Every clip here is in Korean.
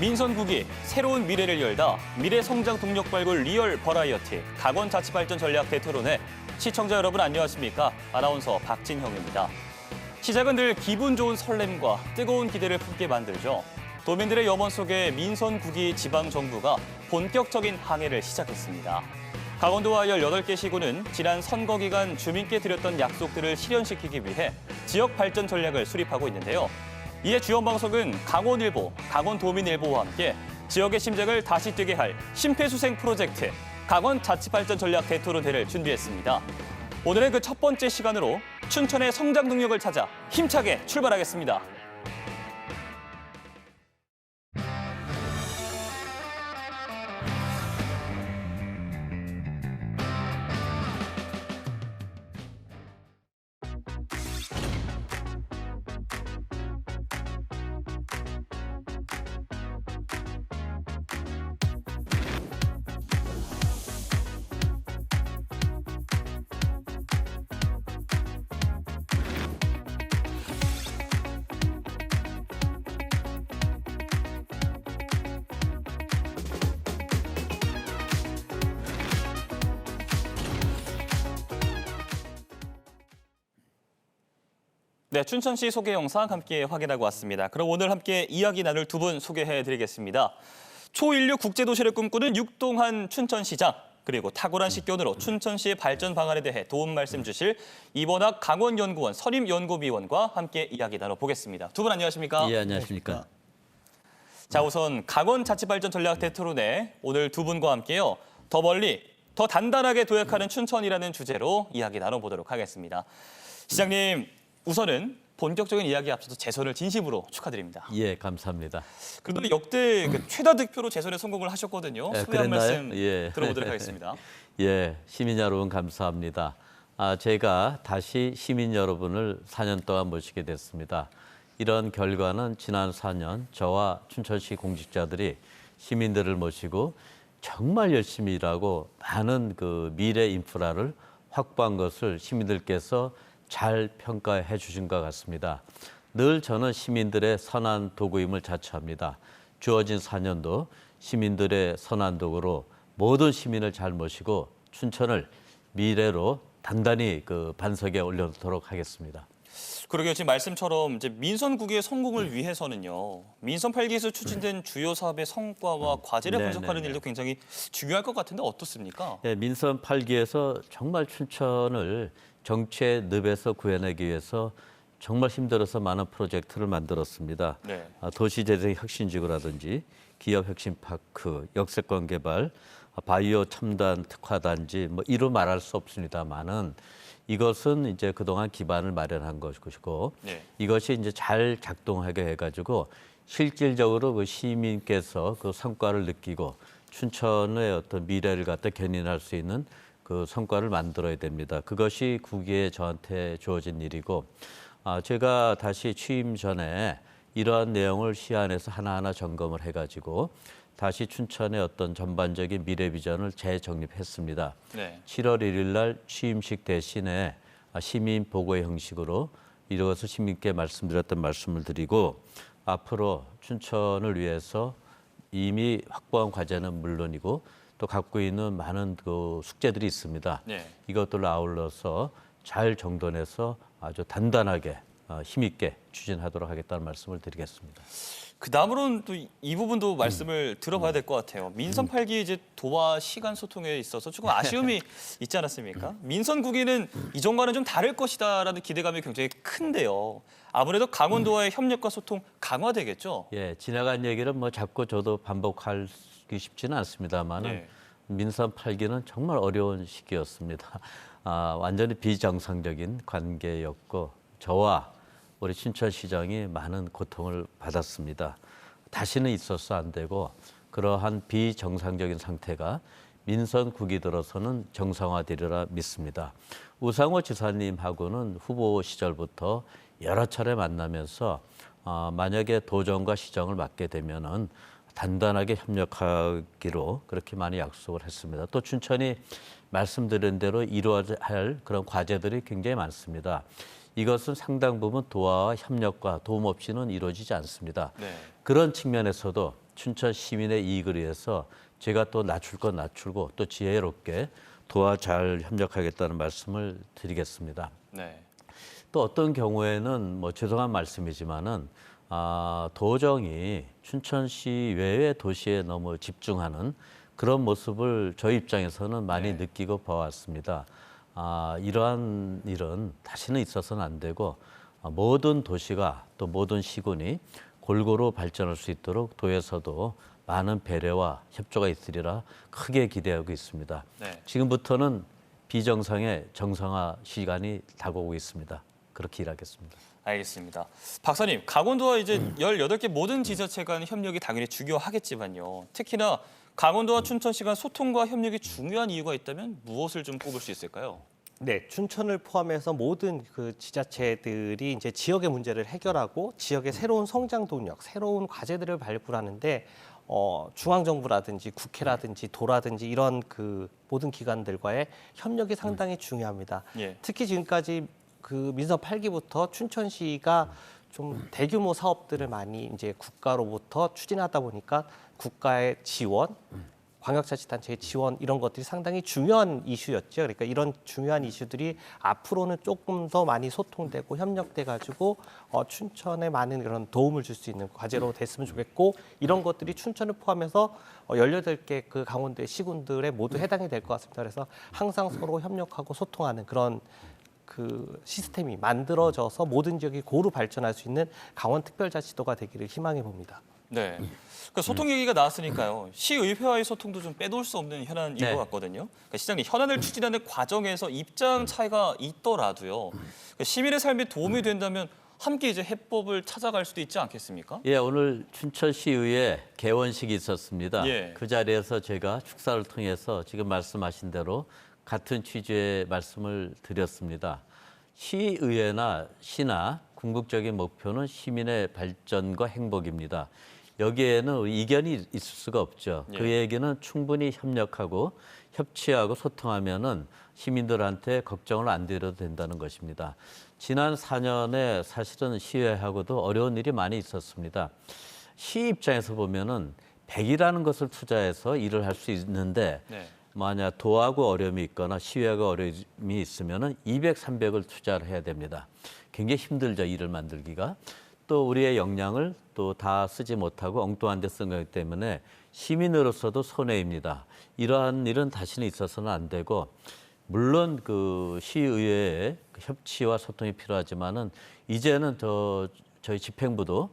민선국이 새로운 미래를 열다 미래 성장 동력 발굴 리얼 버라이어티 강원자치발전 전략 대토론회 시청자 여러분 안녕하십니까? 아나운서 박진형입니다. 시작은 늘 기분 좋은 설렘과 뜨거운 기대를 품게 만들죠. 도민들의 염원 속에 민선국이 지방정부가 본격적인 항해를 시작했습니다. 강원도와 18개 시군은 지난 선거 기간 주민께 드렸던 약속들을 실현시키기 위해 지역 발전 전략을 수립하고 있는데요. 이에 주연 방송은 강원일보, 강원도민일보와 함께 지역의 심장을 다시 뛰게 할 심폐소생 프로젝트 강원자치발전 전략 대토론회를 준비했습니다. 오늘은 그 첫 번째 시간으로 춘천의 성장 동력을 찾아 힘차게 출발하겠습니다. 네, 춘천시 소개 영상 함께 확인하고 왔습니다. 그럼 오늘 함께 이야기 나눌 두 분 소개해드리겠습니다. 초인류 국제도시를 꿈꾸는 육동한 춘천시장, 그리고 탁월한 식견으로 춘천시의 발전 방안에 대해 도움 말씀 주실 이번학 강원연구원 선임연구위원과 함께 이야기 나눠보겠습니다. 두 분 안녕하십니까? 예, 안녕하십니까? 자, 우선 강원자치발전 전략 대토론회 오늘 두 분과 함께요. 더 멀리, 더 단단하게 도약하는 춘천이라는 주제로 이야기 나눠보도록 하겠습니다. 시장님, 우선은 본격적인 이야기에 앞서서 재선을 진심으로 축하드립니다. 예, 감사합니다. 그런데 역대 최다 득표로 재선에 성공을 하셨거든요. 소개 한 말씀 예. 들어보도록 하겠습니다. 예, 시민 여러분 감사합니다. 제가 다시 시민 여러분을 4년 동안 모시게 됐습니다. 이런 결과는 지난 4년 저와 춘천시 공직자들이 시민들을 모시고 정말 열심히 일하고 많은 그 미래 인프라를 확보한 것을 시민들께서 잘 평가해 주신 것 같습니다. 늘 저는 시민들의 선한 도구임을 자처합니다. 주어진 4년도 시민들의 선한 도구로 모든 시민을 잘 모시고 춘천을 미래로 단단히 그 반석에 올려놓도록 하겠습니다. 그러게요. 지금 말씀처럼 이제 민선국의 성공을 위해서는요. 민선 8기에서 추진된 주요 사업의 성과와 과제를 분석하는 일도 굉장히 중요할 것 같은데 어떻습니까? 네, 민선 8기에서 정말 춘천을 정치의 늪에서 구해내기 위해서 정말 힘들어서 많은 프로젝트를 만들었습니다. 네. 도시재생 혁신지구라든지 기업 혁신파크, 역세권 개발, 바이오 첨단 특화단지 뭐 이루 말할 수 없습니다만은 이것은 이제 그동안 기반을 마련한 것이고 네. 이것이 이제 잘 작동하게 해가지고 실질적으로 그 시민께서 그 성과를 느끼고 춘천의 어떤 미래를 갖다 견인할 수 있는 그 성과를 만들어야 됩니다. 그것이 국기에 저한테 주어진 일이고 제가 다시 취임 전에 이러한 내용을 시안에서 하나하나 점검을 해가지고 다시 춘천의 어떤 전반적인 미래 비전을 재정립했습니다. 네. 7월 1일 날 취임식 대신에 시민 보고의 형식으로 이루어서 시민께 말씀드렸던 말씀을 드리고 앞으로 춘천을 위해서 이미 확보한 과제는 물론이고 또 갖고 있는 많은 그 숙제들이 있습니다. 네. 이것들을 아울러서 잘 정돈해서 아주 단단하게 힘있게 추진하도록 하겠다는 말씀을 드리겠습니다. 그 다음으로는 또 이 부분도 말씀을 들어봐야 될 것 같아요. 민선 8기 이제 도와 시간 소통에 있어서 조금 아쉬움이 있지 않았습니까? 민선 9기는 이전과는 좀 다를 것이다라는 기대감이 굉장히 큰데요. 아무래도 강원도와의 협력과 소통 강화되겠죠? 예, 지나간 얘기를 뭐 자꾸 저도 반복하기 쉽지는 않습니다만은 네. 민선 8기는 정말 어려운 시기였습니다. 완전히 비정상적인 관계였고 저와 우리 춘천시장이 많은 고통을 받았습니다. 다시는 있어서 안 되고 그러한 비정상적인 상태가 민선 9기 들어서는 정상화되리라 믿습니다. 우상호 지사님하고는 후보 시절부터 여러 차례 만나면서 만약에 도정과 시정을 맡게 되면은 단단하게 협력하기로 그렇게 많이 약속을 했습니다. 또 춘천이 말씀드린 대로 이루어야 할 그런 과제들이 굉장히 많습니다. 이것은 상당 부분 도화와 협력과 도움 없이는 이루어지지 않습니다. 네. 그런 측면에서도 춘천 시민의 이익을 위해서 제가 또 낮출 건 낮추고 또 지혜롭게 도와 잘 협력하겠다는 말씀을 드리겠습니다. 네. 또 어떤 경우에는 뭐 죄송한 말씀이지만은 도정이 춘천시 외의 도시에 너무 집중하는 그런 모습을 저희 입장에서는 많이 네. 느끼고 봐왔습니다. 이러한 일은 다시는 있어서는 안 되고 모든 도시가 또 모든 시군이 골고루 발전할 수 있도록 도에서도 많은 배려와 협조가 있으리라 크게 기대하고 있습니다. 네. 지금부터는 비정상의 정상화 시간이 다가오고 있습니다. 그렇게 일하겠습니다. 알겠습니다. 박사님, 강원도와 이제 18개 모든 지자체 간 협력이 당연히 중요하겠지만요. 특히나 강원도와 춘천시 간 소통과 협력이 중요한 이유가 있다면 무엇을 좀 꼽을 수 있을까요? 네, 춘천을 포함해서 모든 그 지자체들이 이제 지역의 문제를 해결하고 지역의 새로운 성장 동력, 새로운 과제들을 발굴하는데 중앙정부라든지 국회라든지 도라든지 이런 그 모든 기관들과의 협력이 상당히 중요합니다. 예. 특히 지금까지 그 민선 8기부터 춘천시가 좀 대규모 사업들을 많이 이제 국가로부터 추진하다 보니까 국가의 지원, 광역자치단체의 지원 이런 것들이 상당히 중요한 이슈였죠. 그러니까 이런 중요한 이슈들이 앞으로는 조금 더 많이 소통되고 협력돼 가지고 춘천에 많은 그런 도움을 줄 수 있는 과제로 됐으면 좋겠고 이런 것들이 춘천을 포함해서 18개 그 강원도의 시군들에 모두 해당이 될 것 같습니다. 그래서 항상 서로 협력하고 소통하는 그런 그 시스템이 만들어져서 모든 지역이 고루 발전할 수 있는 강원특별자치도가 되기를 희망해 봅니다. 네. 그 소통 얘기가 나왔으니까요. 시의회와의 소통도 좀 빼놓을 수 없는 현안인 네. 것 같거든요. 그러니까 시장님, 현안을 추진하는 과정에서 입장 차이가 있더라도요. 그러니까 시민의 삶에 도움이 된다면 함께 이제 해법을 찾아갈 수도 있지 않겠습니까? 예, 오늘 춘천시의회 개원식이 있었습니다. 예. 그 자리에서 제가 축사를 통해서 지금 말씀하신 대로 같은 취지의 말씀을 드렸습니다. 시의회나 시나 궁극적인 목표는 시민의 발전과 행복입니다. 여기에는 이견이 있을 수가 없죠. 그 예. 얘기는 충분히 협력하고 협치하고 소통하면은 시민들한테 걱정을 안 드려도 된다는 것입니다. 지난 4년에 사실은 시의회하고도 어려운 일이 많이 있었습니다. 시 입장에서 보면은 100이라는 것을 투자해서 일을 할 수 있는데 네. 만약 도하고 어려움이 있거나 시의회가 어려움이 있으면은 200, 300을 투자를 해야 됩니다. 굉장히 힘들죠, 일을 만들기가. 또 우리의 역량을 또 다 쓰지 못하고 엉뚱한 데 쓴 거기 때문에 시민으로서도 손해입니다. 이러한 일은 다시는 있어서는 안 되고 물론 그 시의회의 협치와 소통이 필요하지만은 이제는 더 저희 집행부도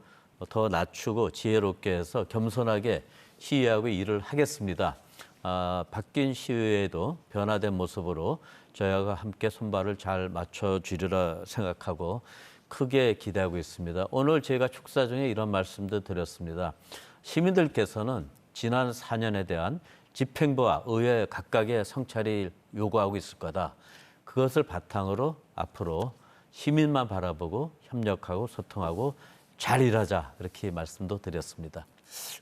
더 낮추고 지혜롭게 해서 겸손하게 시의회하고 일을 하겠습니다. 바뀐 시의회도 변화된 모습으로 저희와 함께 손발을 잘 맞춰주리라 생각하고 크게 기대하고 있습니다. 오늘 제가 축사 중에 이런 말씀도 드렸습니다. 시민들께서는 지난 4년에 대한 집행부와 의회 각각의 성찰을 요구하고 있을 거다. 그것을 바탕으로 앞으로 시민만 바라보고 협력하고 소통하고 잘 일하자 이렇게 말씀도 드렸습니다.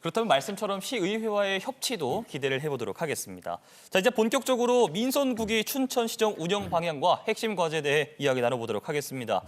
그렇다면 말씀처럼 시의회와의 협치도 기대를 해보도록 하겠습니다. 자, 이제 본격적으로 민선국이 춘천시정 운영 방향과 핵심 과제에 대해 이야기 나눠보도록 하겠습니다.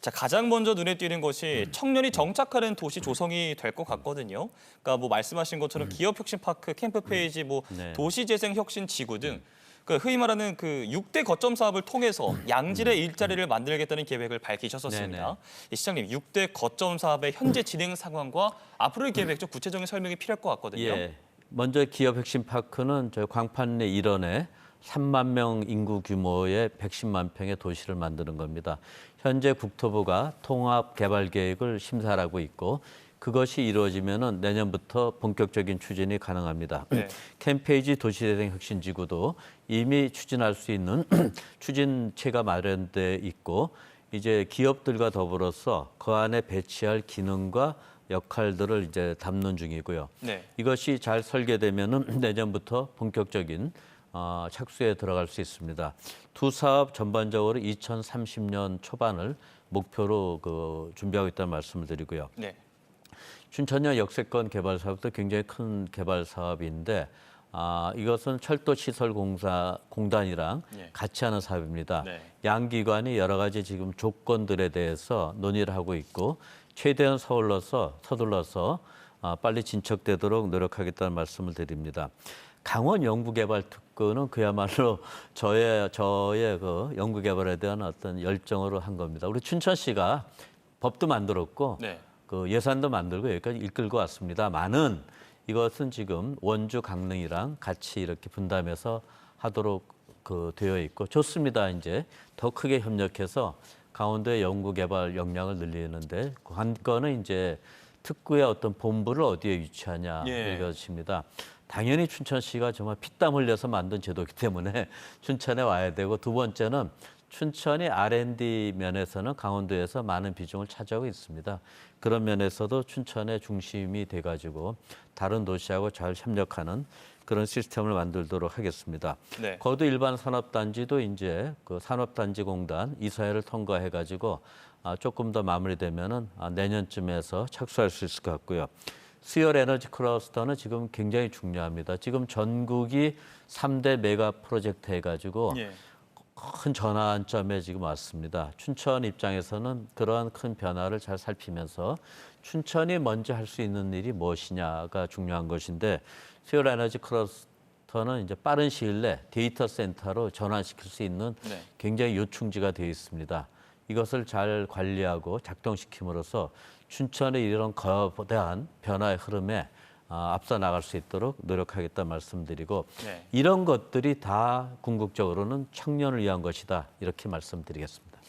자, 가장 먼저 눈에 띄는 것이 청년이 정착하는 도시 조성이 될 것 같거든요. 그러니까 뭐 말씀하신 것처럼 기업혁신파크, 캠프페이지, 뭐 네. 도시재생혁신지구 등 그 흔히 말하는 그 6대 거점 사업을 통해서 양질의 일자리를 만들겠다는 계획을 밝히셨었습니다. 네네. 이 시장님, 6대 거점 사업의 현재 진행 상황과 앞으로의 계획 좀 구체적인 설명이 필요할 것 같거든요. 예. 먼저 기업혁신파크는 저희 광판리 일원에 3만 명 인구 규모의 110만 평의 도시를 만드는 겁니다. 현재 국토부가 통합개발계획을 심사를 하고 있고 그것이 이루어지면 내년부터 본격적인 추진이 가능합니다. 네. 캠페이지 도시재생혁신지구도 이미 추진할 수 있는 추진체가 마련돼 있고 이제 기업들과 더불어서 그 안에 배치할 기능과 역할들을 이제 담는 중이고요. 네. 이것이 잘 설계되면은 내년부터 본격적인 착수에 들어갈 수 있습니다. 두 사업 전반적으로 2030년 초반을 목표로 준비하고 있다는 말씀을 드리고요. 네. 춘천역 역세권 개발 사업도 굉장히 큰 개발 사업인데 이것은 철도시설공단이랑 예. 같이 하는 사업입니다. 네. 양 기관이 여러 가지 지금 조건들에 대해서 논의를 하고 있고 최대한 서둘러서 빨리 진척되도록 노력하겠다는 말씀을 드립니다. 강원 연구개발특구는 그야말로 저의 그 연구개발에 대한 어떤 열정으로 한 겁니다. 우리 춘천시가 법도 만들었고 네. 그 예산도 만들고 여기까지 이끌고 왔습니다만은 이것은 지금 원주 강릉이랑 같이 이렇게 분담해서 하도록 되어 있고 좋습니다. 이제 더 크게 협력해서 강원도의 연구개발 역량을 늘리는데 관건은 이제 특구의 어떤 본부를 어디에 위치하냐 예. 이것입니다. 당연히 춘천시가 정말 피땀 흘려서 만든 제도이기 때문에 춘천에 와야 되고 두 번째는 춘천이 R&D 면에서는 강원도에서 많은 비중을 차지하고 있습니다. 그런 면에서도 춘천의 중심이 돼가지고 다른 도시하고 잘 협력하는 그런 시스템을 만들도록 하겠습니다. 네. 거두 일반 산업단지도 이제 그 산업단지공단 이사회를 통과해가지고 조금 더 마무리되면은 내년쯤에서 착수할 수 있을 것 같고요. 수열 에너지 클러스터는 지금 굉장히 중요합니다. 지금 전국이 3대 메가 프로젝트 해가지고 예. 큰 전환점에 지금 왔습니다. 춘천 입장에서는 그러한 큰 변화를 잘 살피면서 춘천이 먼저 할 수 있는 일이 무엇이냐가 중요한 것인데 수열 에너지 클러스터는 이제 빠른 시일 내 데이터 센터로 전환시킬 수 있는 네. 굉장히 요충지가 되어 있습니다. 이것을 잘 관리하고 작동시킴으로써 춘천의 이런 거대한 변화의 흐름에 앞서 나갈 수 있도록 노력하겠다 말씀드리고 네. 이런 것들이 다 궁극적으로는 청년을 위한 것이다 이렇게 말씀드리겠습니다.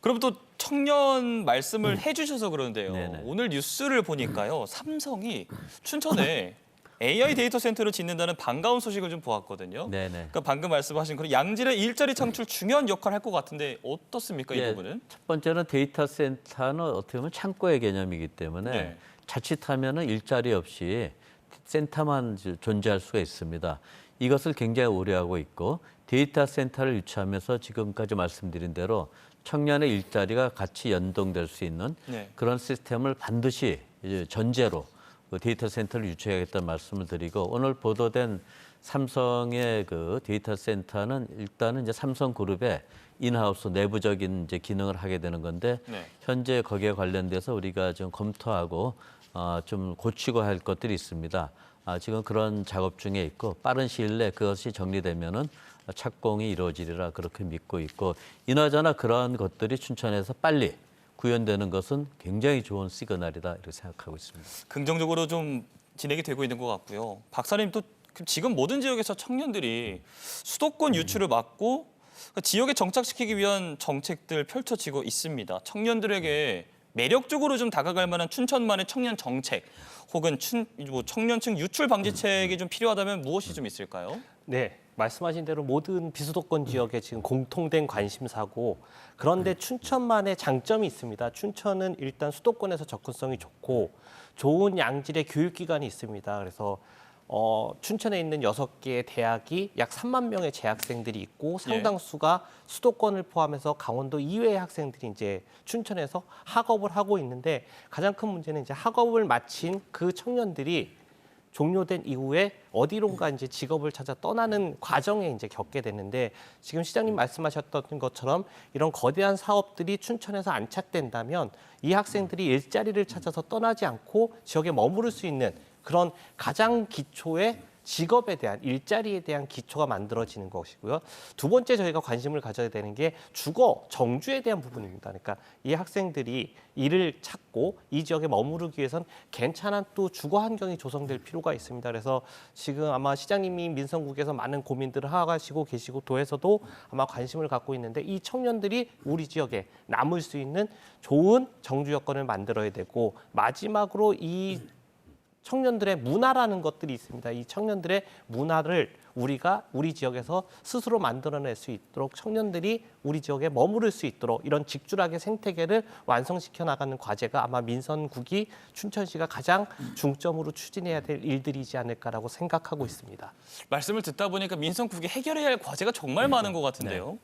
그럼 또 청년 말씀을 해주셔서 그러는데요. 네네. 오늘 뉴스를 보니까요. 삼성이 춘천에 AI 데이터 센터를 짓는다는 반가운 소식을 좀 보았거든요. 네네. 그러니까 방금 말씀하신 그런 양질의 일자리 창출 중요한 역할을 할 것 같은데 어떻습니까? 이 예, 부분은? 첫 번째는 데이터 센터는 어떻게 보면 창고의 개념이기 때문에 네. 자칫하면은 일자리 없이 센터만 존재할 수가 있습니다. 이것을 굉장히 우려하고 있고 데이터 센터를 유치하면서 지금까지 말씀드린 대로 청년의 일자리가 같이 연동될 수 있는 네. 그런 시스템을 반드시 이제 전제로 그 데이터 센터를 유치하겠다는 말씀을 드리고 오늘 보도된 삼성의 그 데이터 센터는 일단은 이제 삼성그룹의 인하우스 내부적인 이제 기능을 하게 되는 건데 네. 현재 거기에 관련돼서 우리가 좀 검토하고 좀 고치고 할 것들이 있습니다. 지금 그런 작업 중에 있고 빠른 시일 내에 그것이 정리되면은 착공이 이루어지리라 그렇게 믿고 있고 이나저나 그런 것들이 춘천에서 빨리 구현되는 것은 굉장히 좋은 시그널이다 이렇게 생각하고 있습니다. 긍정적으로 좀 진행이 되고 있는 것 같고요. 박사님 또 지금 모든 지역에서 청년들이 수도권 유출을 막고 지역에 정착시키기 위한 정책들 펼쳐지고 있습니다. 청년들에게 매력적으로 좀 다가갈 만한 춘천만의 청년 정책 혹은 청년층 유출 방지책이 좀 필요하다면 무엇이 좀 있을까요? 네, 말씀하신 대로 모든 비수도권 지역에 지금 공통된 관심사고 그런데 춘천만의 장점이 있습니다. 춘천은 일단 수도권에서 접근성이 좋고 좋은 양질의 교육기관이 있습니다. 그래서 춘천에 있는 6개의 대학이 약 3만 명의 재학생들이 있고 상당수가 수도권을 포함해서 강원도 이외의 학생들이 이제 춘천에서 학업을 하고 있는데 가장 큰 문제는 이제 학업을 마친 그 청년들이 종료된 이후에 어디론가 이제 직업을 찾아 떠나는 과정에 이제 겪게 되는데 지금 시장님 말씀하셨던 것처럼 이런 거대한 사업들이 춘천에서 안착된다면 이 학생들이 일자리를 찾아서 떠나지 않고 지역에 머무를 수 있는 그런 가장 기초의 직업에 대한 일자리에 대한 기초가 만들어지는 것이고요. 두 번째 저희가 관심을 가져야 되는 게 주거, 정주에 대한 부분입니다. 그러니까 이 학생들이 일을 찾고 이 지역에 머무르기 위해선 괜찮은 또 주거 환경이 조성될 필요가 있습니다. 그래서 지금 아마 시장님이 민선국에서 많은 고민들을 하시고 계시고 도에서도 아마 관심을 갖고 있는데 이 청년들이 우리 지역에 남을 수 있는 좋은 정주 여건을 만들어야 되고 마지막으로 이 청년들의 문화라는 것들이 있습니다. 이 청년들의 문화를 우리가 우리 지역에서 스스로 만들어낼 수 있도록 청년들이 우리 지역에 머무를 수 있도록 이런 직줄하게 생태계를 완성시켜 나가는 과제가 아마 민선국이 춘천시가 가장 중점으로 추진해야 될 일들이지 않을까라고 생각하고 있습니다. 말씀을 듣다 보니까 민선국이 해결해야 할 과제가 정말 많은 것 같은데요.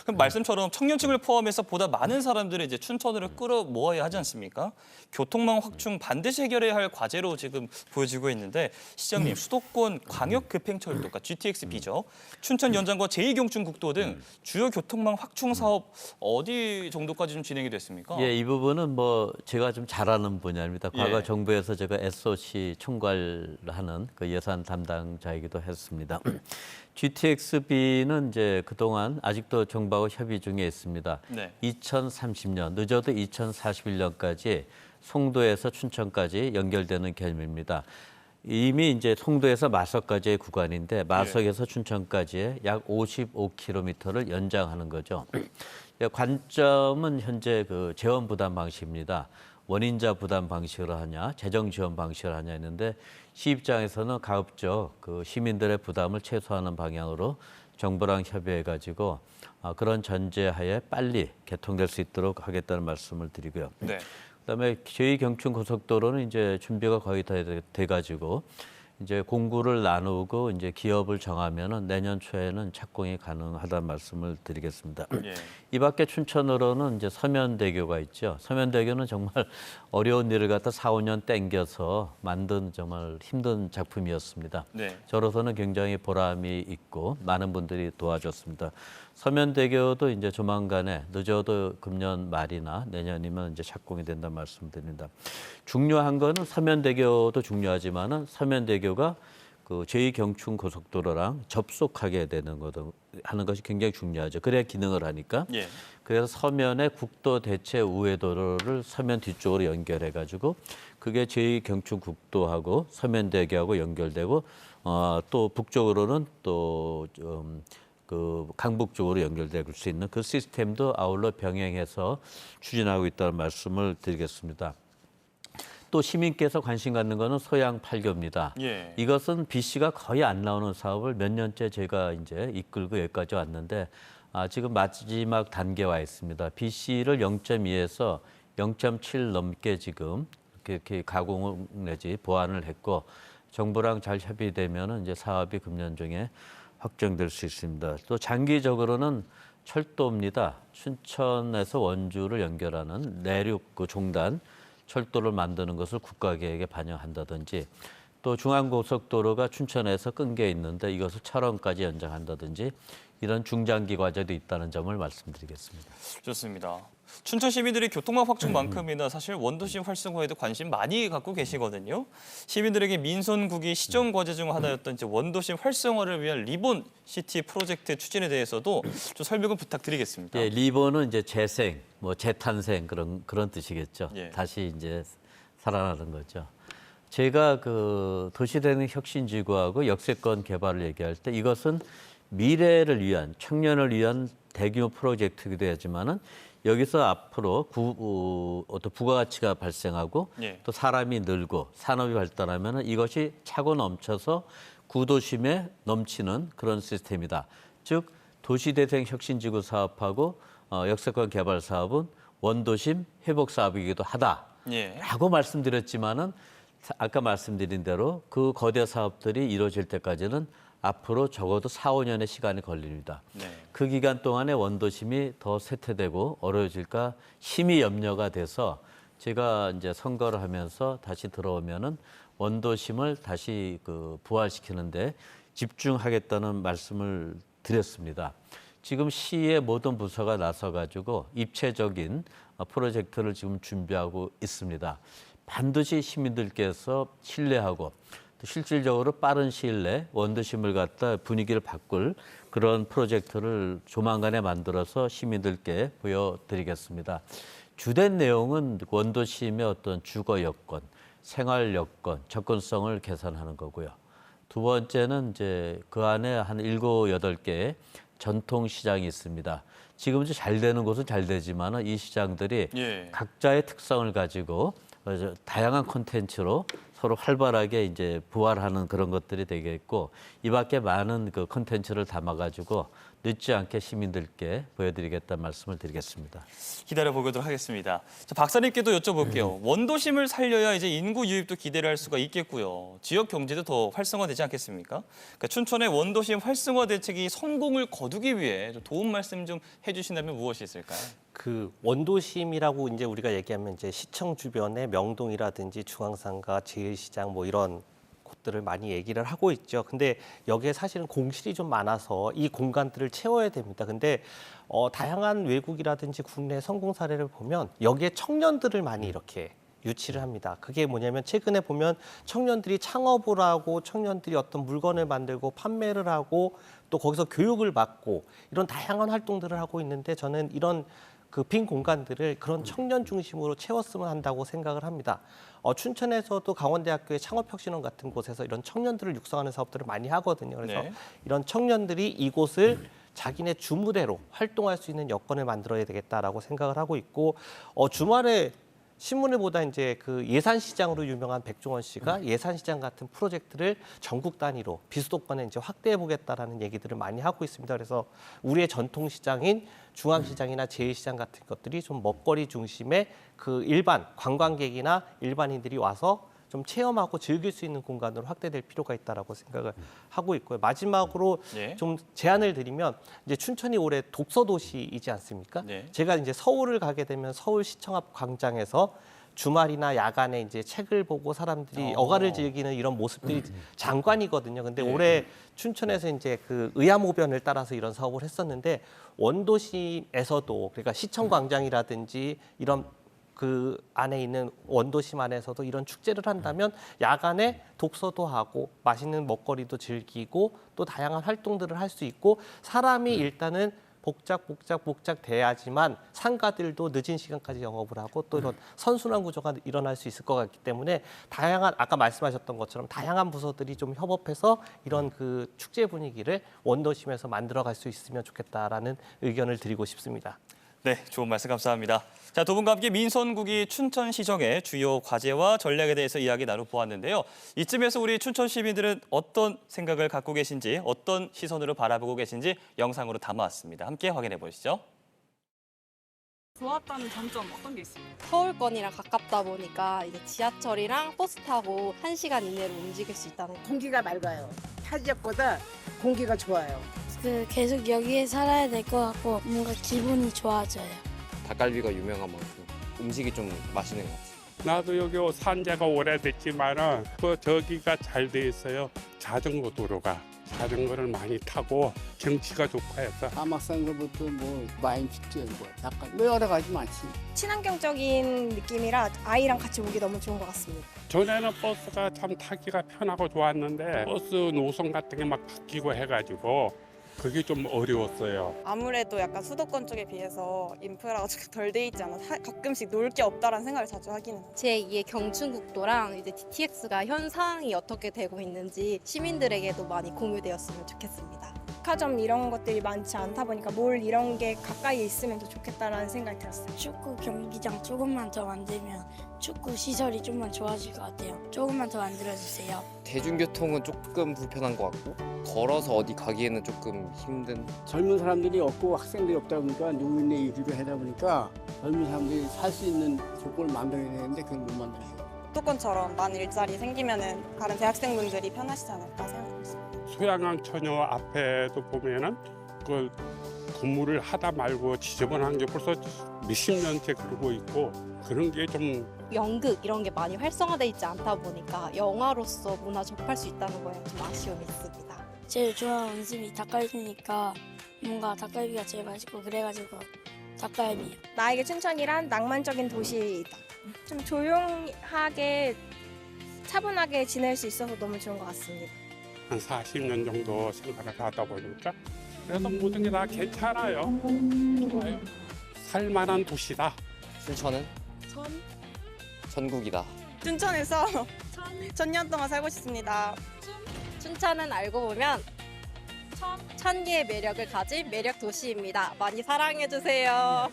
그럼 말씀처럼 청년층을 포함해서 보다 많은 사람들을 이제 춘천으로 끌어 모아야 하지 않습니까? 교통망 확충 반드시 해결해야 할 과제로 지금 보여지고 있는데 시장님 수도권 광역 급행철도, 그러니까 GTX-B죠. 춘천 연장과 제2경춘국도 등 주요 교통망 확충 사업 어디 정도까지 좀 진행이 됐습니까? 예, 이 부분은 뭐 제가 좀 잘하는 분야입니다. 과거 예. 정부에서 제가 SOC 총괄하는 그 예산 담당자이기도 했습니다. GTX-B는 이제 그동안 아직도 정부하고 협의 중에 있습니다. 네. 2030년, 늦어도 2041년까지 송도에서 춘천까지 연결되는 개념입니다. 이미 이제 송도에서 마석까지의 구간인데 마석에서 춘천까지의 약 55km를 연장하는 거죠. 관점은 현재 그 재원 부담 방식입니다. 원인자 부담 방식으로 하냐, 재정 지원 방식으로 하냐 했는데 시 입장에서는 가급적 그 시민들의 부담을 최소화하는 방향으로 정부랑 협의해가지고 그런 전제하에 빨리 개통될 수 있도록 하겠다는 말씀을 드리고요. 네. 그다음에 제2경춘 고속도로는 이제 준비가 거의 다 돼가지고 이제 공구를 나누고 이제 기업을 정하면은 내년 초에는 착공이 가능하다는 말씀을 드리겠습니다. 예. 이 밖에 춘천으로는 이제 서면대교가 있죠. 서면대교는 정말 어려운 일을 갖다 4, 5년 땡겨서 만든 정말 힘든 작품이었습니다. 네. 저로서는 굉장히 보람이 있고 많은 분들이 도와줬습니다. 서면대교도 이제 조만간에 늦어도 금년 말이나 내년이면 이제 착공이 된다는 말씀드립니다. 중요한 거는 서면대교도 중요하지만은 서면대교가 그 제2경춘 고속도로랑 접속하게 되는 것도 하는 것이 굉장히 중요하죠. 그래야 기능을 하니까. 예. 그래서 서면에 국도 대체 우회도로를 서면 뒤쪽으로 연결해 가지고 그게 제2경춘 국도하고 서면대교하고 연결되고 또 북쪽으로는 또 그 강북 쪽으로 연결될 수 있는 그 시스템도 아울러 병행해서 추진하고 있다는 말씀을 드리겠습니다. 또 시민께서 관심 갖는 거는 소양 8교입니다. 예. 이것은 BC가 거의 안 나오는 사업을 몇 년째 제가 이제 이끌고 여기까지 왔는데 지금 마지막 단계에 와 있습니다. BC를 0.2에서 0.7 넘게 지금 이렇게 가공 내지 보완을 했고 정부랑 잘 협의되면은 이제 사업이 금년 중에 확정될 수 있습니다. 또 장기적으로는 철도입니다. 춘천에서 원주를 연결하는 내륙 그 종단 철도를 만드는 것을 국가계획에 반영한다든지 또 중앙고속도로가 춘천에서 끊겨 있는데 이것을 철원까지 연장한다든지 이런 중장기 과제도 있다는 점을 말씀드리겠습니다. 좋습니다. 춘천 시민들이 교통망 확충만큼이나 사실 원도심 활성화에도 관심 많이 갖고 계시거든요. 시민들에게 민선국이 시정 과제 중 하나였던 이제 원도심 활성화를 위한 리본 시티 프로젝트 추진에 대해서도 좀 설명을 부탁드리겠습니다. 예, 리본은 이제 재생, 뭐 재탄생 그런 뜻이겠죠. 예. 다시 이제 살아나는 거죠. 제가 그 도시대능 혁신지구하고 역세권 개발을 얘기할 때 이것은 미래를 위한 청년을 위한 대규모 프로젝트이기도 하지만은 여기서 앞으로 어떤 부가가치가 발생하고 예. 또 사람이 늘고 산업이 발달하면은 이것이 차고 넘쳐서 구도심에 넘치는 그런 시스템이다. 즉 도시대생 혁신지구 사업하고 역세권 개발 사업은 원도심 회복 사업이기도 하다라고 예. 말씀드렸지만은 아까 말씀드린 대로 그 거대 사업들이 이루어질 때까지는 앞으로 적어도 4, 5년의 시간이 걸립니다. 네. 그 기간 동안에 원도심이 더 쇠퇴되고 어려워질까 심히 염려가 돼서 제가 이제 선거를 하면서 다시 들어오면은 원도심을 다시 그 부활시키는데 집중하겠다는 말씀을 드렸습니다. 지금 시의 모든 부서가 나서가지고 입체적인 프로젝트를 지금 준비하고 있습니다. 반드시 시민들께서 신뢰하고 또 실질적으로 빠른 시일 내 원도심을 갖다 분위기를 바꿀 그런 프로젝트를 조만간에 만들어서 시민들께 보여드리겠습니다. 주된 내용은 원도심의 어떤 주거 여건, 생활 여건, 접근성을 개선하는 거고요. 두 번째는 이제 그 안에 한 7, 8개의 전통 시장이 있습니다. 지금 이제 잘 되는 곳은 잘 되지만 이 시장들이 예. 각자의 특성을 가지고 다양한 콘텐츠로 서로 활발하게 이제 부활하는 그런 것들이 되겠고 이 밖에 많은 그 콘텐츠를 담아가지고 늦지 않게 시민들께 보여드리겠다는 말씀을 드리겠습니다. 기다려보도록 하겠습니다. 자, 박사님께도 여쭤볼게요. 원도심을 살려야 이제 인구 유입도 기대를 할 수가 있겠고요. 지역 경제도 더 활성화되지 않겠습니까? 그러니까 춘천의 원도심 활성화 대책이 성공을 거두기 위해 좀 도움 말씀 좀 해주신다면 무엇이 있을까요? 그 원도심이라고 이제 우리가 얘기하면 이제 시청 주변의 명동이라든지 중앙상가, 제일시장 뭐 이런 곳들을 많이 얘기를 하고 있죠. 근데 여기에 사실은 공실이 좀 많아서 이 공간들을 채워야 됩니다. 근데 다양한 외국이라든지 국내 성공 사례를 보면 여기에 청년들을 많이 이렇게 유치를 합니다. 그게 뭐냐면 최근에 보면 청년들이 창업을 하고 청년들이 어떤 물건을 만들고 판매를 하고 또 거기서 교육을 받고 이런 다양한 활동들을 하고 있는데 저는 이런 그 빈 공간들을 그런 청년 중심으로 채웠으면 한다고 생각을 합니다. 춘천에서도 강원대학교의 창업혁신원 같은 곳에서 이런 청년들을 육성하는 사업들을 많이 하거든요. 그래서 네. 이런 청년들이 이곳을 자기네 주무대로 활동할 수 있는 여건을 만들어야 되겠다라고 생각을 하고 있고 주말에 신문을 보다 이제 그 예산시장으로 유명한 백종원 씨가 예산시장 같은 프로젝트를 전국 단위로 비수도권에 이제 확대해 보겠다라는 얘기들을 많이 하고 있습니다. 그래서 우리의 전통시장인 중앙시장이나 제일시장 같은 것들이 좀 먹거리 중심의 그 일반 관광객이나 일반인들이 와서 좀 체험하고 즐길 수 있는 공간으로 확대될 필요가 있다라고 생각을 하고 있고요. 마지막으로 네. 좀 제안을 드리면 이제 춘천이 올해 독서 도시이지 않습니까? 네. 제가 이제 서울을 가게 되면 서울시청 앞 광장에서 주말이나 야간에 이제 책을 보고 사람들이 어가를 즐기는 이런 모습들이 장관이거든요. 근데 올해 춘천에서 이제 그 의암호변을 따라서 이런 사업을 했었는데 원도심에서도 그러니까 시청 광장이라든지 이런 그 안에 있는 원도심 안에서도 이런 축제를 한다면 야간에 독서도 하고 맛있는 먹거리도 즐기고 또 다양한 활동들을 할 수 있고 사람이 일단은 복작 돼야지만 상가들도 늦은 시간까지 영업을 하고 또 이런 선순환 구조가 일어날 수 있을 것 같기 때문에 다양한 아까 말씀하셨던 것처럼 다양한 부서들이 좀 협업해서 이런 그 축제 분위기를 원도심에서 만들어갈 수 있으면 좋겠다라는 의견을 드리고 싶습니다. 네, 좋은 말씀 감사합니다. 자, 두 분과 함께 민선국이 춘천시정의 주요 과제와 전략에 대해서 이야기 나눠보았는데요. 이쯤에서 우리 춘천 시민들은 어떤 생각을 갖고 계신지, 어떤 시선으로 바라보고 계신지 영상으로 담아왔습니다. 함께 확인해 보시죠. 좋았다는 장점 어떤 게 있어요? 서울권이랑 가깝다 보니까 이제 지하철이랑 버스 타고 1시간 이내로 움직일 수 있다는 거. 공기가 맑아요. 타 지역보다 공기가 좋아요. 계속 여기에 살아야 될 것 같고 뭔가 기분이 좋아져요. 닭갈비가 유명한 만큼 음식이 좀 맛있는 것 같아요. 나도 여기 산 지가 오래됐지만은 저기가 잘 돼 있어요. 자전거 도로가 자전거를 많이 타고 경치가 좋고 해서 사막산으로부터 뭐 마인피트 뭐 약간 뭐 여러 가지 많지. 친환경적인 느낌이라 아이랑 같이 오기 너무 좋은 것 같습니다. 전에는 버스가 참 타기가 편하고 좋았는데 버스 노선 같은 게 막 바뀌고 해가지고 그게 좀 어려웠어요. 아무래도 약간 수도권 쪽에 비해서 인프라가 덜 돼 있지 않아 가끔씩 놀 게 없다라는 생각을 자주 하기는 해요. 제2의 경춘국도랑 이제 DTX가 현 상황이 어떻게 되고 있는지 시민들에게도 많이 공유되었으면 좋겠습니다. 백화점 이런 것들이 많지 않다 보니까 몰 이런 게 가까이에 있으면 더 좋겠다라는 생각이 들었어요. 축구 경기장 조금만 더 만들면 축구 시설이 좀만 좋아질 것 같아요. 조금만 더 만들어주세요. 대중교통은 조금 불편한 것 같고 걸어서 어디 가기에는 조금 힘든. 젊은 사람들이 없고 학생들이 없다 보니까 노인네 위주로 하다 보니까 젊은 사람들이 살 수 있는 조건을 만들어야 되는데 그걸 못 만들어요. 수도권처럼 많은 일자리 생기면은 다른 대학생분들이 편하시지 않을까 생각하고 있습니다. 소양강 처녀 앞에도 보면은 그 건물을 하다 말고 지저분한 게 벌써 몇십 년째 그러고 있고 그런 게 좀 연극 이런 게 많이 활성화돼 있지 않다 보니까 영화로서 문화 접할 수 있다는 거에 좀 아쉬움이 있습니다. 제일 좋아하는 음식이 닭갈비니까 뭔가 닭갈비가 제일 맛있고 그래가지고 닭갈비. 나에게 춘천이란 낭만적인 도시이다. 좀 조용하게 차분하게 지낼 수 있어서 너무 좋은 것 같습니다. 한 40년 정도 생활을 하다 보니까 그래서 모든 게 다 괜찮아요. 좋아요. 살만한 도시다. 춘천은 천국이다. 춘천에서 전년 동안 살고 싶습니다. 춘천은 알고 보면 천 개의 매력을 가진 매력 도시입니다. 많이 사랑해주세요.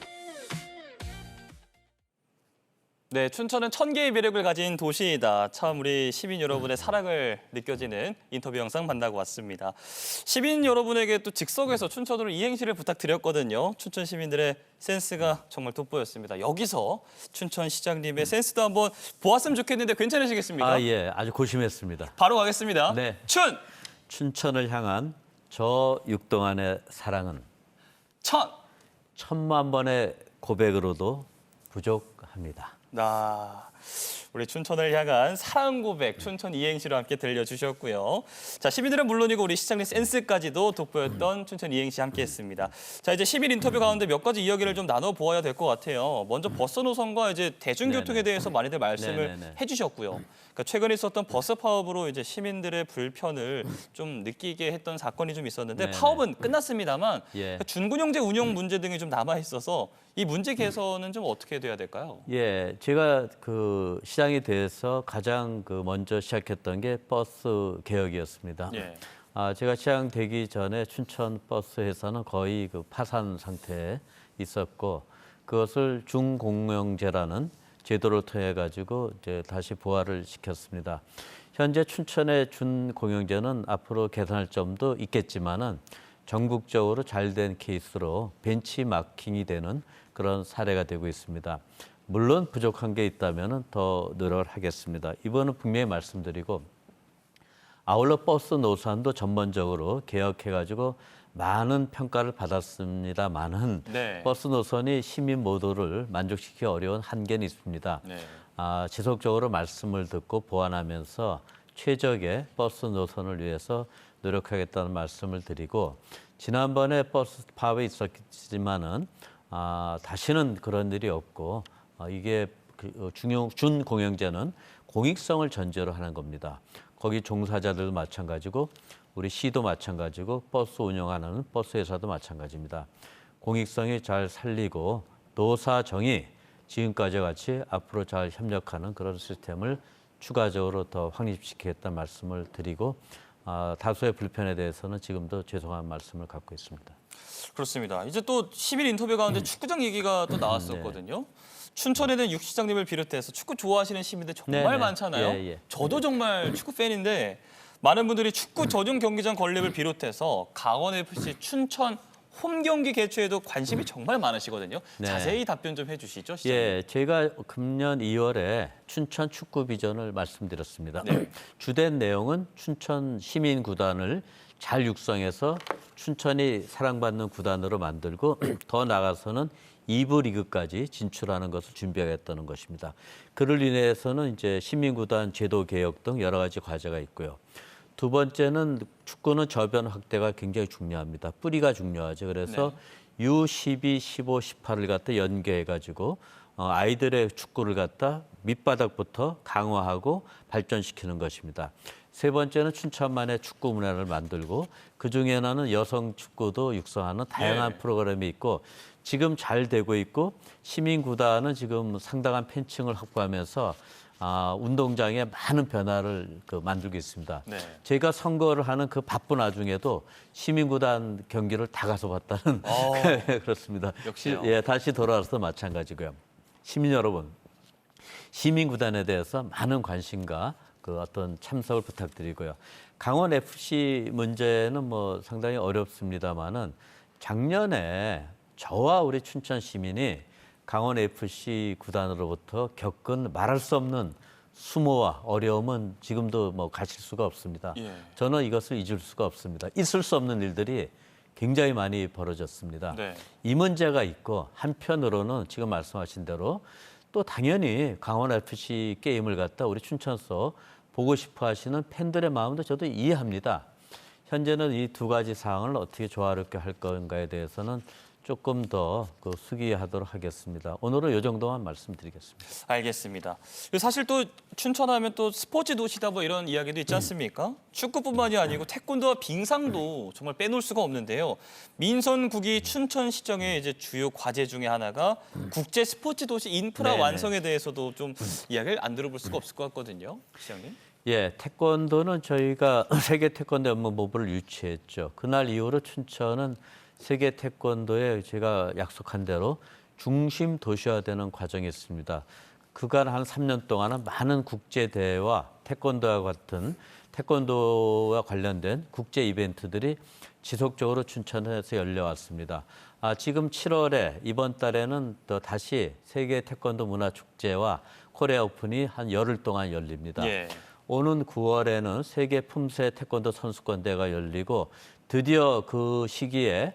네, 춘천은 1000개의 매력을 가진 도시이다. 참 우리 시민 여러분의 사랑을 느껴지는 인터뷰 영상 만나고 왔습니다. 시민 여러분에게 또 즉석에서 춘천으로 이행시를 부탁드렸거든요. 춘천 시민들의 센스가 정말 돋보였습니다. 여기서 춘천 시장님의 센스도 한번 보았으면 좋겠는데 괜찮으시겠습니까? 아, 예, 아주 고심했습니다. 바로 가겠습니다. 네. 춘천을 향한 저 육동안의 사랑은 천만 번의 고백으로도 부족합니다. 우리 춘천을 향한 사랑 고백, 춘천 이행시로 함께 들려주셨고요. 자, 시민들은 물론이고 우리 시장님 센스까지도 돋보였던 춘천 이행시 함께했습니다. 자, 이제 시민 인터뷰 가운데 몇 가지 이야기를 좀 나눠보아야 될 것 같아요. 먼저 버스 노선과 이제 대중교통에 대해서 많이들 말씀을 해주셨고요. 그러니까 최근에 있었던 버스 파업으로 이제 시민들의 불편을 좀 느끼게 했던 사건이 좀 있었는데 파업은 끝났습니다만 그러니까 준군영제 운영 문제 등이 좀 남아 있어서 이 문제 개선은 좀 어떻게 돼야 될까요? 예, 제가 그 시장이 돼서 가장 먼저 시작했던 게 버스 개혁이었습니다. 제가 시장 되기 전에 춘천 버스 회사는 거의 파산 상태에 있었고 그것을 중공영제라는 제도를 통해 가지고 이제 다시 부활을 시켰습니다. 현재 춘천의 준공영제는 앞으로 개선할 점도 있겠지만은 전국적으로 잘된 케이스로 벤치마킹이 되는 그런 사례가 되고 있습니다. 물론 부족한 게 있다면 더 노력을 하겠습니다. 이번은 분명히 말씀드리고 아울러 버스 노선도 전반적으로 개혁해가지고 많은 평가를 받았습니다만은 버스 노선이 시민 모두를 만족시키기 어려운 한계는 있습니다. 지속적으로 말씀을 듣고 보완하면서 최적의 버스 노선을 위해서 노력하겠다는 말씀을 드리고 지난번에 버스 파업이 있었지만은 다시는 그런 일이 없고 이게 준공영제는 공익성을 전제로 하는 겁니다. 거기 종사자들도 마찬가지고 우리 시도 마찬가지고 버스 운영하는 버스 회사도 마찬가지입니다. 공익성이 잘 살리고 노사정이 지금까지와 같이 앞으로 잘 협력하는 그런 시스템을 추가적으로 더 확립시키겠다는 말씀을 드리고 다수의 불편에 대해서는 지금도 죄송한 말씀을 갖고 있습니다. 그렇습니다. 이제 또 시민 인터뷰 가운데 축구장 얘기가 또 나왔었거든요. 춘천에는 육 시장님을 비롯해서 축구 좋아하시는 시민들 정말 많잖아요. 저도 정말 축구 팬인데 많은 분들이 축구 전용 경기장 건립을 비롯해서 강원FC 춘천 홈 경기 개최에도 관심이 정말 많으시거든요. 자세히 답변 좀 해주시죠, 시장님. 예, 제가 금년 2월에 춘천 축구 비전을 말씀드렸습니다. 주된 내용은 춘천 시민구단을 잘 육성해서 춘천이 사랑받는 구단으로 만들고 더 나아가서는 2부 리그까지 진출하는 것을 준비하겠다는 것입니다. 그를 인해서는 이제 시민구단 제도 개혁 등 여러 가지 과제가 있고요. 두 번째는 축구는 저변 확대가 굉장히 중요합니다. 뿌리가 중요하죠. 그래서 U12, 15, 18을 갖다 연계해가지고 아이들의 축구를 갖다 밑바닥부터 강화하고 발전시키는 것입니다. 세 번째는 춘천만의 축구 문화를 만들고 그중에는 여성 축구도 육성하는 다양한 프로그램이 있고 지금 잘 되고 있고 시민구단은 지금 상당한 팬층을 확보하면서 운동장에 많은 변화를 만들고 있습니다. 제가 선거를 하는 그 바쁜 와중에도 시민구단 경기를 다 가서 봤다는 그렇습니다. 역시요. 예, 다시 돌아와서 마찬가지고요. 시민 여러분, 시민구단에 대해서 많은 관심과 어떤 참석을 부탁드리고요. 강원 FC 문제는 상당히 어렵습니다만은 작년에 저와 우리 춘천 시민이 강원 FC 구단으로부터 겪은 말할 수 없는 수모와 어려움은 지금도 가실 수가 없습니다. 저는 이것을 잊을 수가 없습니다. 있을 수 없는 일들이 굉장히 많이 벌어졌습니다. 이 문제가 있고 한편으로는 지금 말씀하신 대로 또 당연히 강원 FC 게임을 갖다 우리 춘천서 보고 싶어 하시는 팬들의 마음도 저도 이해합니다. 현재는 이 두 가지 사항을 어떻게 조화롭게 할 건가에 대해서는 조금 더 수기하도록 하겠습니다. 오늘은 이 정도만 말씀드리겠습니다. 알겠습니다. 사실 또 춘천하면 또 스포츠 도시다 이런 이야기도 있지 않습니까? 축구뿐만이 아니고 태권도와 빙상도 정말 빼놓을 수가 없는데요. 민선국이 춘천시정의 이제 주요 과제 중에 하나가 국제 스포츠 도시 인프라 완성에 대해서도 좀 이야기를 안 들어볼 수가 없을 것 같거든요, 시장님. 예, 태권도는 저희가 세계 태권도 연맹본부를 유치했죠. 그날 이후로 춘천은 세계 태권도에 제가 약속한 대로 중심 도시화되는 과정이 있습니다. 그간 한 3년 동안은 많은 국제 대회와 태권도와 관련된 국제 이벤트들이 지속적으로 춘천에서 열려왔습니다. 지금 7월에 이번 달에는 또 다시 세계 태권도 문화축제와 코리아 오픈이 한 열흘 동안 열립니다. 예. 오는 9월에는 세계 품새 태권도 선수권 대회가 열리고 드디어 그 시기에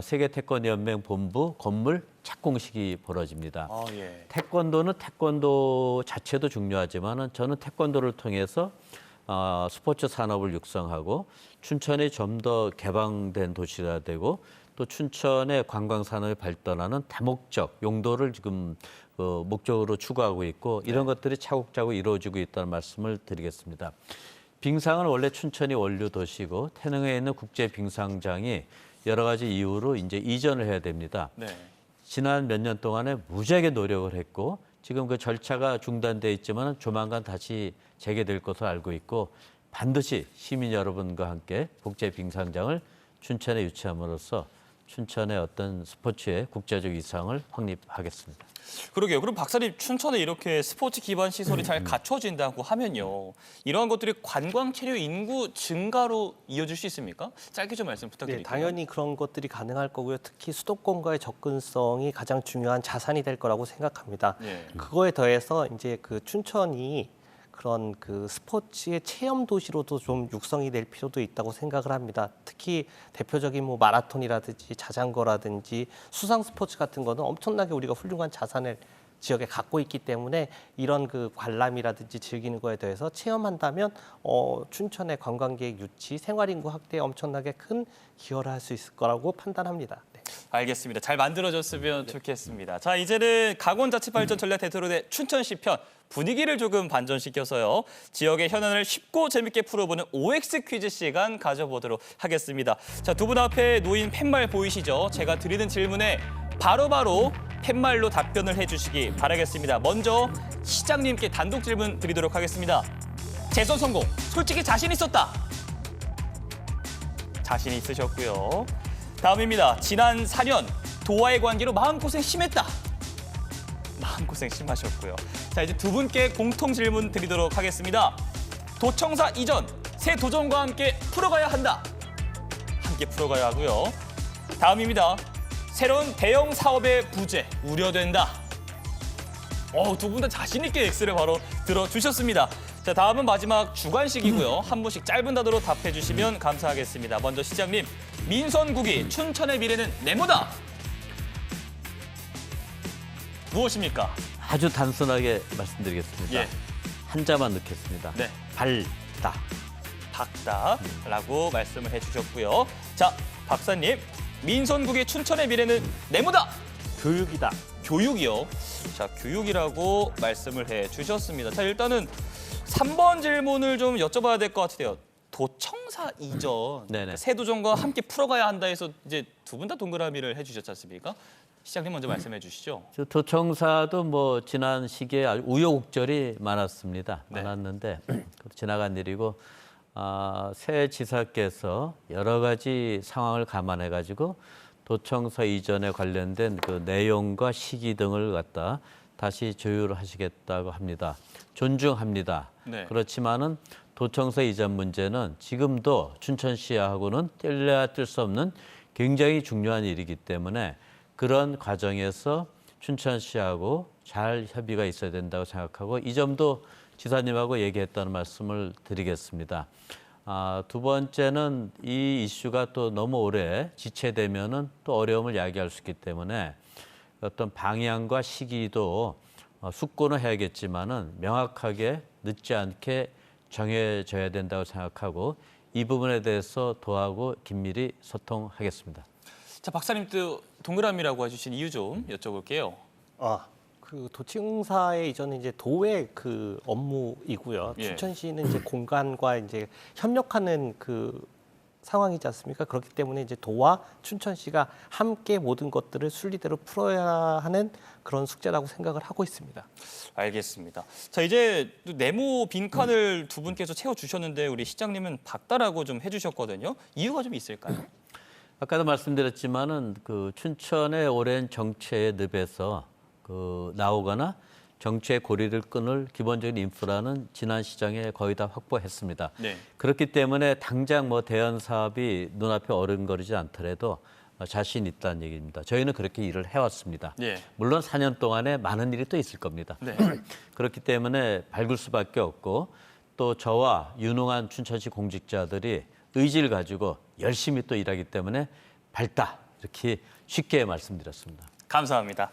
세계 태권도 연맹 본부 건물 착공식이 벌어집니다. 예. 태권도는 태권도 자체도 중요하지만은 저는 태권도를 통해서 스포츠 산업을 육성하고 춘천이 좀 더 개방된 도시가 되고 또 춘천의 관광 산업이 발전하는 다목적 용도를 지금 목적으로 추구하고 있고 이런 것들이 차곡차곡 이루어지고 있다는 말씀을 드리겠습니다. 빙상은 원래 춘천이 원류 도시고 태릉에 있는 국제 빙상장이 여러 가지 이유로 이제 이전을 해야 됩니다. 네. 지난 몇 년 동안에 무지하게 노력을 했고 지금 그 절차가 중단돼 있지만 조만간 다시 재개될 것으로 알고 있고 반드시 시민 여러분과 함께 국제 빙상장을 춘천에 유치함으로써 춘천의 어떤 스포츠의 국제적 위상을 확립하겠습니다. 그러게요. 그럼 박사님, 춘천에 이렇게 스포츠 기반 시설이 잘 갖춰진다고 하면요. 이러한 것들이 관광 체류 인구 증가로 이어질 수 있습니까? 짧게 좀 말씀 네, 부탁드릴게요. 당연히 그런 것들이 가능할 거고요. 특히 수도권과의 접근성이 가장 중요한 자산이 될 거라고 생각합니다. 예. 그거에 더해서 이제 그 춘천이 그런 그 스포츠의 체험 도시로도 좀 육성이 될 필요도 있다고 생각을 합니다. 특히 대표적인 뭐 마라톤이라든지 자전거라든지 수상 스포츠 같은 거는 엄청나게 우리가 훌륭한 자산을 지역에 갖고 있기 때문에 이런 그 관람이라든지 즐기는 거에 대해서 체험한다면 춘천의 관광객 유치, 생활인구 확대에 엄청나게 큰 기여를 할 수 있을 거라고 판단합니다. 네. 알겠습니다. 잘 만들어졌으면 좋겠습니다. 자, 이제는 강원자치발전 전략 대토론의 춘천시 편 분위기를 조금 반전시켜서요. 지역의 현안을 쉽고 재밌게 풀어보는 OX 퀴즈 시간 가져보도록 하겠습니다. 자, 두 분 앞에 놓인 팻말 보이시죠? 제가 드리는 질문에 바로바로 팻말로 답변을 해주시기 바라겠습니다. 먼저 시장님께 단독 질문 드리도록 하겠습니다. 재선 성공, 솔직히 자신 있었다. 자신 있으셨고요. 다음입니다. 지난 4년 도와의 관계로 마음고생 심했다. 마음고생 심하셨고요. 자, 이제 두 분께 공통 질문 드리도록 하겠습니다. 도청사 이전, 새 도전과 함께 풀어가야 한다. 함께 풀어가야 하고요. 다음입니다. 새로운 대형 사업의 부재 우려된다. 두 분 다 자신 있게 X를 바로 들어주셨습니다. 자, 다음은 마지막 주관식이고요. 한 분씩 짧은 단어로 답해 주시면 감사하겠습니다. 먼저 시장님, 민선국이 춘천의 미래는 네모다. 무엇입니까? 아주 단순하게 말씀드리겠습니다. 예. 한자만 넣겠습니다. 네. 밝다. 밝다라고 말씀을 해주셨고요. 자, 박사님, 민선국의 춘천의 미래는 네모다. 교육이다. 교육이요. 자, 교육이라고 말씀을 해주셨습니다. 자, 일단은 3번 질문을 좀 여쭤봐야 될 것 같아요. 도청사 이전, 네네. 새 도전과 함께 풀어가야 한다 해서 이제 두 분 다 동그라미를 해주셨지 않습니까? 시장님 먼저 말씀해 주시죠. 도청사도 뭐 지난 시기에 아주 우여곡절이 많았습니다. 네. 많았는데 지나간 일이고 새 지사께서 여러 가지 상황을 감안해 가지고 도청사 이전에 관련된 그 내용과 시기 등을 갖다 다시 조율하시겠다고 합니다. 존중합니다. 네. 그렇지만은 도청사 이전 문제는 지금도 춘천시하고는 뗄래야 뗄 수 없는 굉장히 중요한 일이기 때문에 그런 과정에서 춘천시하고 잘 협의가 있어야 된다고 생각하고 이 점도 지사님하고 얘기했다는 말씀을 드리겠습니다. 두 번째는 이 이슈가 또 너무 오래 지체되면은 또 어려움을 야기할 수 있기 때문에 어떤 방향과 시기도 숙고는 해야겠지만은 명확하게 늦지 않게 정해져야 된다고 생각하고 이 부분에 대해서 도하고 긴밀히 소통하겠습니다. 자, 박사님도 동그라미라고 해주신 이유 좀 여쭤볼게요. 그 도청사의 이전은 이제 도의 그 업무이고요. 예. 춘천시는 이제 공간과 이제 협력하는 그 상황이지 않습니까? 그렇기 때문에 이제 도와 춘천시가 함께 모든 것들을 순리대로 풀어야 하는 그런 숙제라고 생각을 하고 있습니다. 알겠습니다. 자, 이제 또 네모 빈칸을 두 분께서 채워주셨는데 우리 시장님은 박다라고 좀 해주셨거든요. 이유가 좀 있을까요? 아까도 말씀드렸지만은 그 춘천의 오랜 정체의 늪에서 나오거나 정치의 고리를 끊을 기본적인 인프라는 지난 시장에 거의 다 확보했습니다. 네. 그렇기 때문에 당장 뭐 대안 사업이 눈앞에 어른거리지 않더라도 자신 있다는 얘기입니다. 저희는 그렇게 일을 해왔습니다. 네. 물론 4년 동안에 많은 일이 또 있을 겁니다. 네. 그렇기 때문에 밝을 수밖에 없고 또 저와 유능한 춘천시 공직자들이 의지를 가지고 열심히 또 일하기 때문에 밝다 이렇게 쉽게 말씀드렸습니다. 감사합니다.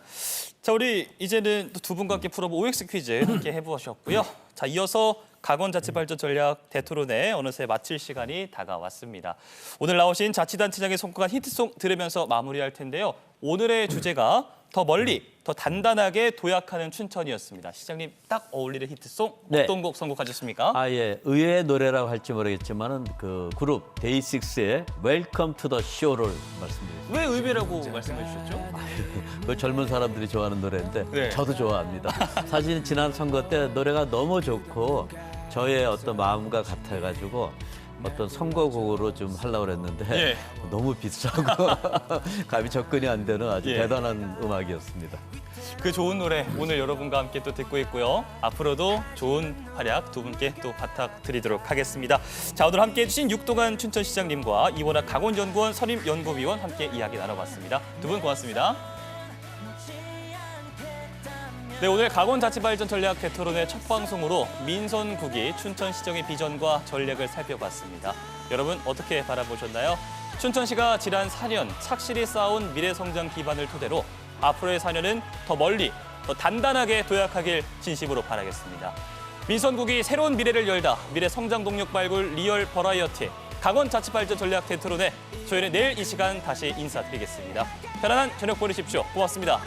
자, 우리 이제는 또 두 분과 함께 풀어볼 OX 퀴즈 함께 해보셨고요. 자, 이어서 강원자치발전 전략 대토론회 어느새 마칠 시간이 다가왔습니다. 오늘 나오신 자치단체장의 손꼽은 히트송 들으면서 마무리할 텐데요. 오늘의 주제가 더 멀리, 더 단단하게 도약하는 춘천이었습니다. 시장님 딱 어울리는 히트송 어떤 곡 선곡하셨습니까? 예. 의외의 노래라고 할지 모르겠지만은 그 그룹 데이식스의 웰컴 투 더 쇼를 말씀드리겠습니다. 왜 의외라고 말씀해 주셨죠? 그 젊은 사람들이 좋아하는 노래인데 네. 저도 좋아합니다. 사실 지난 선거 때 노래가 너무 좋고 저의 어떤 마음과 같아가지고 어떤 선거곡으로 좀 하려고 그랬는데 예. 너무 비싸고 감히 접근이 안 되는 아주 예. 대단한 음악이었습니다. 그 좋은 노래 오늘 여러분과 함께 또 듣고 있고요. 앞으로도 좋은 활약 두 분께 또 부탁드리도록 하겠습니다. 자, 오늘 함께해 주신 육동환 춘천시장님과 이원학 강원연구원 선임연구위원 함께 이야기 나눠봤습니다. 두 분 고맙습니다. 네, 오늘 강원자치발전 전략 대토론의 첫 방송으로 민선국이 춘천시정의 비전과 전략을 살펴봤습니다. 여러분 어떻게 바라보셨나요? 춘천시가 지난 4년 착실히 쌓아온 미래성장 기반을 토대로 앞으로의 4년은 더 멀리, 더 단단하게 도약하길 진심으로 바라겠습니다. 민선국이 새로운 미래를 열다 미래성장 동력 발굴 리얼 버라이어티 강원자치발전 전략 대토론회 저희는 내일 이 시간 다시 인사드리겠습니다. 편안한 저녁 보내십시오. 고맙습니다.